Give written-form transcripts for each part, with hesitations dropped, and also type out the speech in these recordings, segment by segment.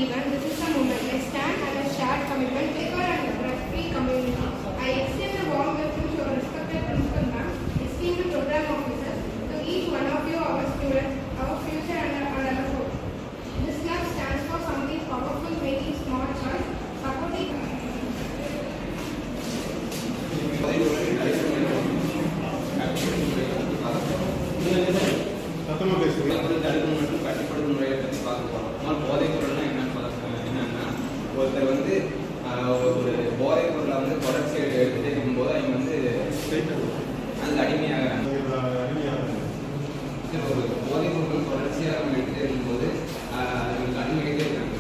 event, this is the moment. I stand as a shared commitment, safer and drug-free community. I extend a warm welcome to our respected principal ma'am, esteemed program officers, to each one of you, our students, our future and our hope. This club stands for something powerful, making small choice, supporting. கட்டுப்படுத்தும் முறையை பற்றி பார்க்க போகிறோம். போதைப் பொருள்னா என்னன்னா ஒருத்தர் வந்து ஒரு போதைப் பொருளை வந்து தொடர்ச்சியாக எடுத்துகிட்டே இருக்கும்போது அவங்க வந்து அதுக்கு அடிமையாகிறாங்க. ஒரு போதைப் பொருட்கள் தொடர்ச்சியாக அவங்க எடுத்துகிட்டே இருக்கும்போது அவங்களுக்கு அடிமையாகிட்டே இருக்காங்க.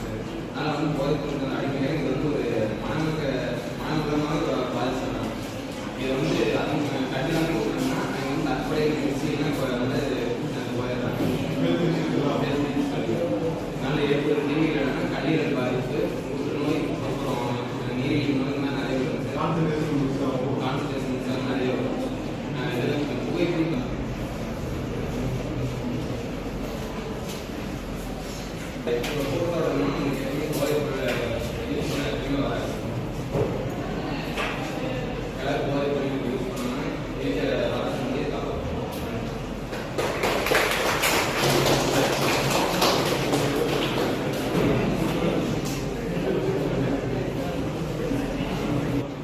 அதனால் வந்து போதைப் பொருட்கள் அடிமையாக இது வந்து ஒரு மனமுகமாக பாதிச்சிடறாங்க. இதை வந்து அவங்க கண்டிப்பாக கொடுக்கணும்னா அவங்க வந்து தற்போதைய விஷயம்னா இப்போ வந்து போயிடுறாங்க. நல்ல ஏற்படும் தீமைகள் கல்லீரல் பாதிப்பு, புற்றுநோய், அப்புறம் நீரிழிவு நோய்லாம் நிறைய வருது. கான்சன்ட்ரேஷன் நிறைய வரும். இதெல்லாம் புகைப்பிடிக்கும். போக்குவரத்து போதைப் பொருளை யூஸ் பண்ண எப்பயுமே வராது. எல்லாரும் போதைப் பொருள் யூஸ் பண்ணால் வர முடியாது.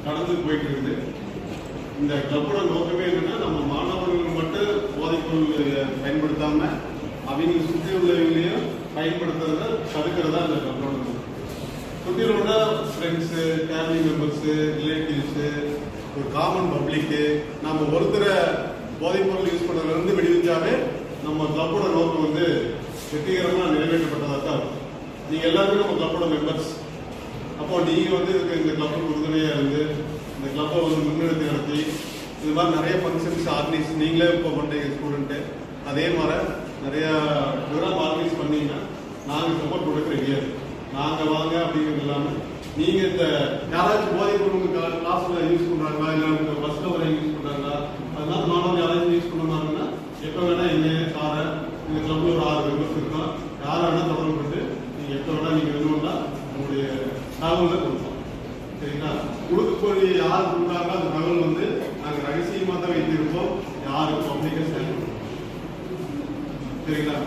நடந்து போயிட்டு இருக்குது. இந்த கிளப்போட நோக்கமே என்னன்னா, நம்ம மாணவர்கள் மட்டும் போதைப்பொருள் பயன்படுத்தாம அவங்க சுற்றி உள்ளவங்களையும் பயன்படுத்துறத தடுக்கிறதா இந்த கிளப்போட நோக்கம். சுற்றியோட ஃப்ரெண்ட்ஸு, ஃபேமிலி மெம்பர்ஸு, ரிலேட்டிவ்ஸு, ஒரு காமன் பப்ளிக்கு நம்ம ஒருத்தரை போதைப்பொருள் யூஸ் பண்ணுறதுலேருந்து விடுவிச்சாவே நம்ம கிளப்போட நோக்கம் வந்து வெற்றிகரமாக நிறைவேற்றப்பட்டதாக தான் இருக்கும். நீங்கள் எல்லாருமே நம்ம கிளப்போட மெம்பர்ஸ். அப்போ நீங்கள் வந்து இந்த கிளப்புக்கு உறுதுணையாக இருந்து இந்த கிளப்பை வந்து முன்னெடுத்து நடத்தி இது மாதிரி நிறைய ஃபங்க்ஷன்ஸ் ஆர்கனைஸ் நீங்களே இப்போ பண்ணுறீங்க ஸ்டூடெண்ட்டு. அதே மாதிரி நிறையா ப்ரோக்ராம் ஆர்கனைஸ் பண்ணீங்கன்னா நாங்கள் சப்போர்ட் கொடுக்க ரெடியாக இருக்கோம். நாங்கள் வாங்க அப்படிங்கிறது இல்லாமல் நீங்கள் இந்த யாராச்சும் போதைப் பொருள் கிளாஸில் யூஸ் பண்ணுறாங்களா, இல்லை உங்கள் பஸ்ஸில் வர யூஸ் பண்ணுறாங்களா, அதனால மாணவர்கள் யாராச்சும் யூஸ் பண்ணாங்கன்னா எப்போ வேணால் என்ன சாரை இந்த கிளப்பில் ஒரு 6 மெம்பர்ஸ் இருக்கோம். யாரை வேணால் தொடர்பு கொண்டு நீங்கள் எப்போ வேணால் நீங்கள் வேணும்னா உங்களுடைய தகவலை கொடுப்போம். சரிங்களா? கொடுக்கக்கூடிய யார் கொடுத்தாங்க அந்த தகவல் வந்து நாங்கள் ரகசியமாக தான் வைத்திருப்போம். யாரும் பப்ளிக்காக செயல்படுவோம். சரிங்களா?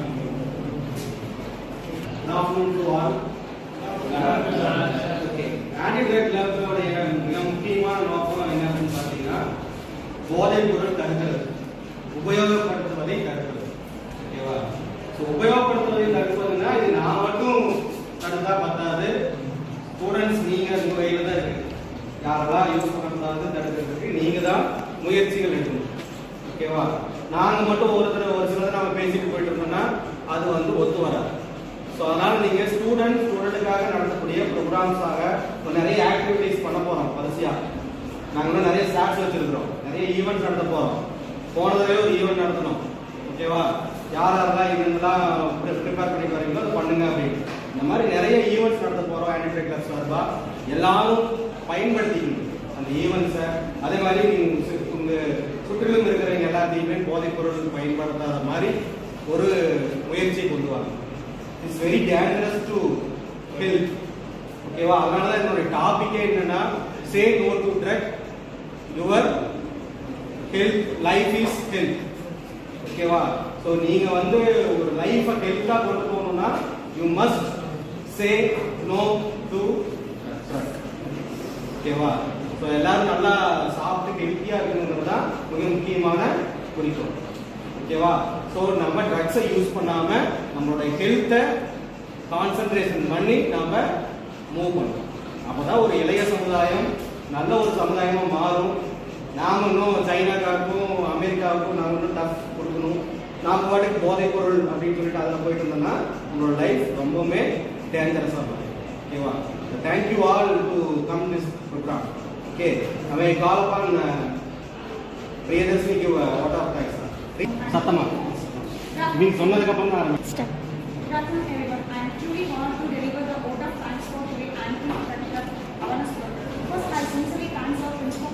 ஆன்டிட்ரக் கிளப்போடைய மிக முக்கியமான நோக்கம் என்னன்னு பார்த்தீங்கன்னா, போதைப் பொருள் தடுக்கிறது, உபயோகப்படுத்துவதை தடுக்கிறது. ஓகேவா? ஸோ உபயோகப்படுத்துவதை தடுப்பதுன்னா இது நான் மட்டும் தடுத்தா பத்தாது. ஸ்டூடெண்ட்ஸ் நீங்கள் உங்கள் கையில் தான் இருக்கு. யாரெல்லாம் யூஸ் பண்ணக்கூடாது தடுக்கிறதுக்கு நீங்கள் தான் முயற்சிகள் எடுக்கணும். ஓகேவா? நாங்கள் மட்டும் ஒரு சிலர் நம்ம பேசிட்டு போயிட்டு இருந்தோம்னா அது வந்து ஒத்து வராது. ஸோ அதனால் நீங்கள் ஸ்டூடெண்ட்டுக்காக நடத்தக்கூடிய ப்ரோக்ராம்ஸாக நிறைய ஆக்டிவிட்டிஸ் பண்ண போகிறோம். வரிசையாக நாங்கள் நிறைய ஸ்டாக்ஸ் வச்சுருக்கிறோம், நிறைய ஈவெண்ட்ஸ் நடத்த போகிறோம். போனதே ஒரு ஈவெண்ட் நடத்தணும். ஓகேவா? யாரெல்லாம் ஈவெண்ட்லாம் ப்ரிப்பேர் பண்ணி வரீங்களோ அதை பண்ணுங்க அப்படின்னு. இந்த மாதிரி நிறைய ஈவெண்ட்ஸ் நடத்த போகிறோம். ஆன்டிட்ரக் கிளப் சார்பாக எல்லாரும் பயன்படுத்திக்கணும் அந்த ஈவெண்ட்ஸை. அதே மாதிரி உங்கள் சுற்றிலும் இருக்கிறவங்க எல்லாத்தையுமே போதைப் பொருள் பயன்படுத்தாத மாதிரி ஒரு முயற்சியை கொண்டு வாங்க. It's very dangerous to health. ஓகேவா? அதனால தான் என்னோட டாபிக்கே என்னன்னா, say no to drug, your health, life is health. ஓகேவா? ஸோ நீங்கள் வந்து ஒரு லைஃபை ஹெல்த்தாக கொண்டு போகணும்னா you must say no to drug. ஓகேவா? ஸோ எல்லாரும் நல்லா சாப்பிட்டு ஹெல்த்தியாக இருக்கணுங்கிறது தான் மிக முக்கியமான குறிக்கோள். ஓகேவா? ஸோ நம்ம ட்ரக்ஸை யூஸ் பண்ணாமல் நம்மளோட ஹெல்த்தை கான்சன்ட்ரேஷன் பண்ணி நம்ம மூவ் பண்ணணும். அப்போ தான் ஒரு இளைய சமுதாயம் நல்ல ஒரு சமுதாயமாக மாறும். நாம் இன்னும் சைனாக்காருக்கும் அமெரிக்காவுக்கும் நாம் இன்னும் டஃப் கொடுக்கணும். நாம் பாட்டுக்கு போதைப் பொருள் அப்படின்னு சொல்லிட்டு அதில் போயிட்டு இருந்தோம்னா நம்மளோட லைஃப் ரொம்பவுமே டேஞ்சரஸாக இருக்கும். ஓகேவா? Thank you all to come this program. Okay, நம்ம கால் அப்பான் பிரியதர்ஷினிக்கு வாட் ஆஃப் தேங்க்ஸ். சத்தமா நீங்க சொன்னதுக்கு அப்புறம் தான் ஆரம்பிச்சேன். Good afternoon everyone. I am truly honored to deliver the vote of thanks for today anti-drug awareness program. First, I sincerely thank our principal